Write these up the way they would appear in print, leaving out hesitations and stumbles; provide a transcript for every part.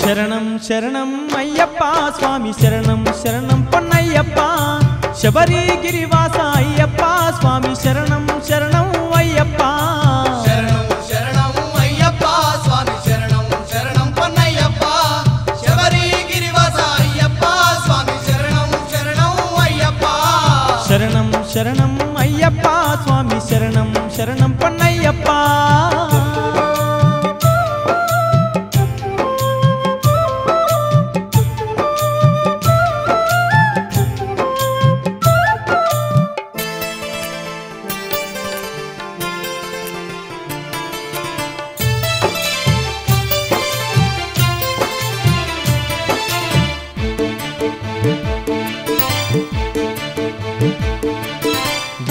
శరణం శరణం అయ్యప్ప స్వామి శరణం శరణం పొన్నయ్యప్ప శబరిగిరివాస అయ్యప్ప స్వామి శరణం శరణం అయ్యప్ప శరణం శరణం అయ్యప్ప స్వామి శరణం శరణం పొన్నయ్యప్ప శబరిగిరివాస అయ్యప్ప స్వామి శరణం శరణం అయ్యప్ప శరణం శరణం అయ్యప్ప స్వామి శరణం శరణం పొన్నయ్యప్ప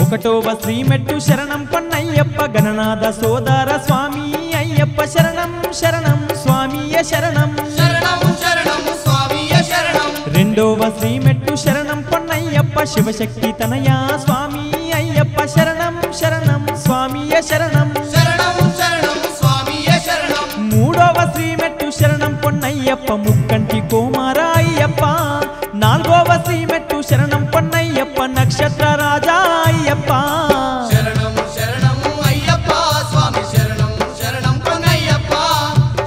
ఒకటోవ శ్రీమెట్టు శరణం పొన్నయ్యప్ప గణనాథ సోదర స్వామి అయ్యప్ప శరణం శరణం స్వామియ శరణం శరణం శరణం స్వామియ శరణం రెండోవ శ్రీమెట్టు శరణం పొన్నయ్యప్ప శివశక్తి తనయా స్వామి అయ్యప్ప శరణం శరణం స్వామియ శరణం శరణం శరణం స్వామియ శరణం మూడోవ శ్రీమెట్టు శరణం పొన్నయ్యప్ప ముక్కంటి కుమార అయ్యప్ప నాలుగోవ శ్రీమెట్టు శరణం పొన్నయ్యప్ప నక్షత్ర రాజా అయ్యప్ప శరణం శరణం అయ్యప్ప స్వామి శరణం శరణం పొన్నయ్యప్ప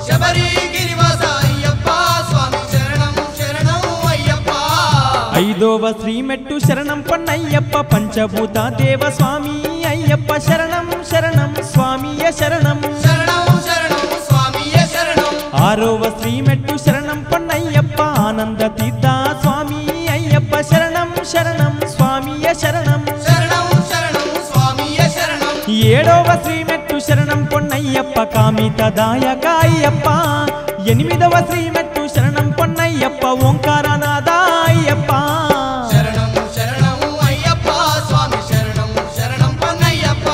శబరిగిరివాస అయ్యప్ప స్వామి శరణం శరణం అయ్యప్ప ఐదోవ శ్రీమెట్టు శరణం పొన్నయ్యప్ప పంచభూత దేవ స్వామి అయ్యప్ప శరణం శరణం స్వామియ శరణం శరణం శరణం స్వామియ శరణం ఆరోవ శ్రీమెట్టు శరణం పొన్నయ్యప్ప ఆనంద తీర్థ స్వామి అయ్యప్ప శరణం శరణం స్వామియ శరణం శరణం శరణం స్వామియ శరణం ఏడవ శ్రీమెట్టు శరణం పొన్నయ్యప్ప కామితదాయక అయ్యప్ప ఎనిమిదవ శ్రీమెట్టు శరణం పొన్నయ్యప్ప ఓంకారనాథ అయ్యప్ప శరణం శరణం అయ్యప్ప స్వామి శరణం శరణం పొన్నయ్యప్ప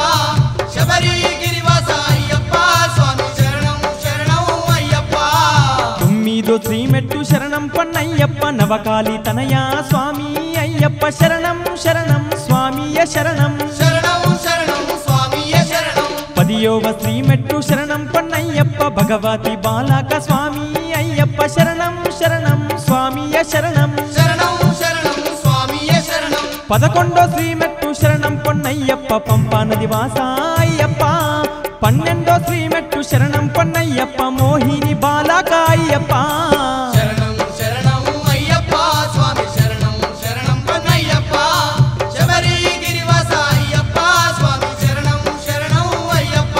శబరిగిరివాస అయ్యప్ప స్వామి శరణం శరణం అయ్యప్ప తొమ్మిదో శ్రీమెట్టు శరణం పొన్నయ్యప్ప నవకాళి తనయా స్వామి అయ్యప్ప శరణం శరణం స్వామియ శరణం శరణం శరణం స్వామియ శరణం పదియోవ శ్రీమెట్టు శరణం పొన్నయ్యప్ప భగవతి బాలక స్వామి అయ్యప్ప శరణం శరణం స్వామియ శరణం శరణం శరణం స్వామియ శరణం పదకొండో శ్రీమెట్టు శరణం పొన్నయ్యప్ప పంపా నది వాస అయ్యప్ప పన్నెండో శ్రీమెట్టు శరణం పొన్నయ్యప్ప మోహిని బాలక అయ్యప్ప శరణం శరణం అయ్యప్ప స్వామి శరణం శరణం పొన్నయ్యప్ప శబరిగిరివాస అయ్యప్ప స్వామి శరణం శరణం అయ్యప్ప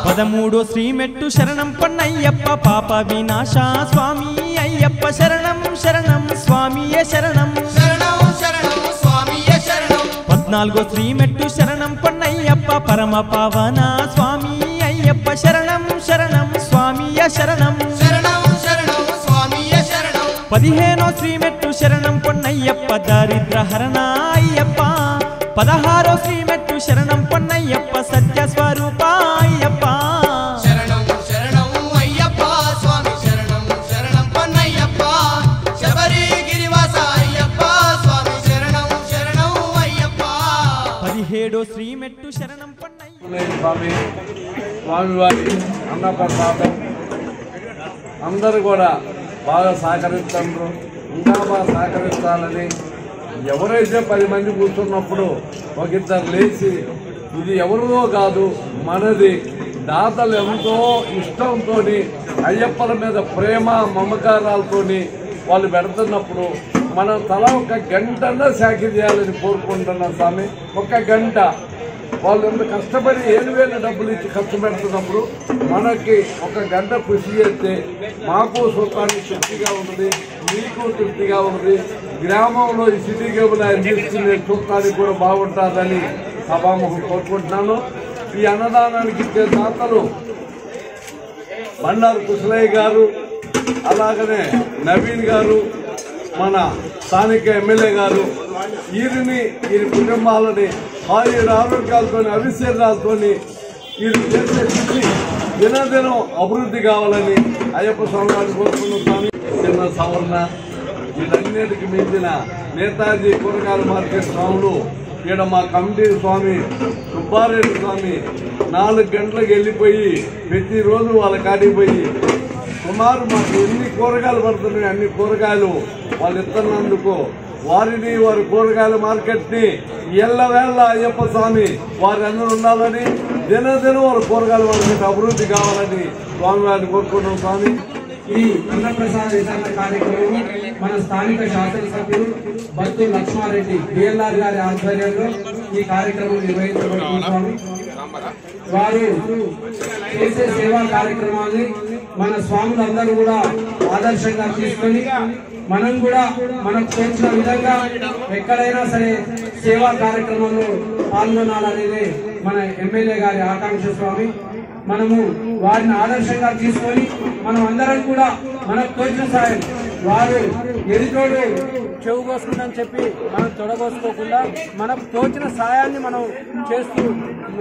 పదమూడో శ్రీమెట్టు శరణం పొన్నయ్యప్ప పాప వినాశ స్వామి అయ్యప్ప శరణం శరణం స్వామియ శరణం శరణం శరణం స్వామియ శరణం పద్నాలుగో శ్రీమెట్టు శరణం పొన్నయ్యప్ప పరమ పావన స్వామి అయ్యప్ప శరణం శరణం స్వామియ శరణం శరణం శరణం స్వామియ శరణం పదిహేనో శ్రీమెట్టు శరణం పొన్నయ్యప్ప దారిద్ర హరణ అయ్యప్ప పదహారో శ్రీమెట్టు శరణం పొన్నయ్యప్ప సత్య స్వరూప అయ్యప్ప శరణం శరణం అయ్యప్ప స్వామి శరణం శరణం పొన్నయ్యప్ప శబరిగిరివాస అయ్యప్ప స్వామి శరణం శరణం అయ్యప్ప 17వ శ్రీమెట్టు శరణం పొన్నయ్యప్ప స్వామి స్వామివారి అన్నప్రసాదం అందరూ కూడా బాగా సహకరిస్తారు. ఇంకా బాగా సహకరించాలని ఎవరైతే 10 మంది కూర్చున్నప్పుడు ఒక ఇద్దరు లేచి ఇది ఎవరిదో కాదు మనది దాతలు ఎంతో ఇష్టంతో అయ్యప్పల మీద ప్రేమ మమకారాలతో వాళ్ళు పెడుతున్నప్పుడు మనం తల ఒక గంటన్నా శాఖ చేయాలని కోరుకుంటున్నాం స్వామి. ఒక గంట వాళ్ళు ఎంత కష్టపడి 7,000 డబ్బులు ఇచ్చి ఖర్చు పెడుతున్నప్పుడు మనకి ఒక గంట కృషి చేస్తే మాకు సుఖానికి తృప్తిగా ఉంటుంది, మీకు తృప్తిగా ఉంటుంది, గ్రామంలో ఈ సిటీ కేబుల్ ఆయన తీసుకునే చూడటానికి కూడా బాగుంటుందని సభాముఖం కోరుకుంటున్నాను. ఈ అన్నదానానికి ఇచ్చే దాతలు బండారు కుశలయ్య గారు, అలాగనే నవీన్ గారు, మన స్థానిక ఎమ్మెల్యే గారు, వీరిని వీరి కుటుంబాలని ఆయుర ఆరోగ్యాలతో అవిశేషాలతో వీరు చేసే స్థితి దినదినం అభివృద్ధి కావాలని అయ్యప్ప స్వామి గారిని కోరుకుంటున్నాను. చిన్న సవర్ణ వీటన్నిటికి మించిన నేతాజీ కూరగాయల మార్కెట్ స్వాములు ఇక్కడ మా కమిటీ స్వామి సుబ్బారెడ్డి స్వామి 4 గంటలకు వెళ్ళిపోయి ప్రతిరోజు వాళ్ళ కాడికి పోయి సుమారు మాకు ఎన్ని కూరగాయలు పడుతున్నాయి అన్ని కూరగాయలు వాళ్ళు ఇస్తున్నందుకు వారిని వారి కూరగాయల మార్కెట్ని ఎల్లవేళ అయ్యప్ప స్వామి వారి అందరూ ఉండాలని దినదినం వారి కూరగాయల మార్కెట్ అభివృద్ధి కావాలని స్వామి వారిని కోరుకుంటున్నాం. స్వామి, ఈ అన్నప్రసాద వితరణ కార్యక్రమం మన స్థానిక శాసనసభ్యులు బత్తు లక్ష్మారెడ్డి బిఎల్ఆర్ గారి ఆధ్వర్యంలో ఈ కార్యక్రమం నిర్వహించబడుతుంది. వారు చేసే సేవా కార్యక్రమాన్ని మన స్వాములందరూ కూడా ఆదర్శంగా తీసుకొని మనం కూడా మనకు తోచిన విధంగా ఎక్కడైనా సరే సేవా కార్యక్రమంలో పాల్గొనాలనేది మన ఎమ్మెల్యే గారి ఆకాంక్ష. స్వామి, మనము వారిని ఆదర్శంగా తీసుకొని మనం అందరం కూడా మనకు తోచిన సాయం, వారు ఎదుటోడు చెవు కోసుకుందని చెప్పి మనం తొడగోసుకోకుండా మనకు తోచిన సాయాన్ని మనం చేస్తూ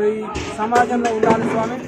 ఈ సమాజంలో ఉండాలి. స్వామి.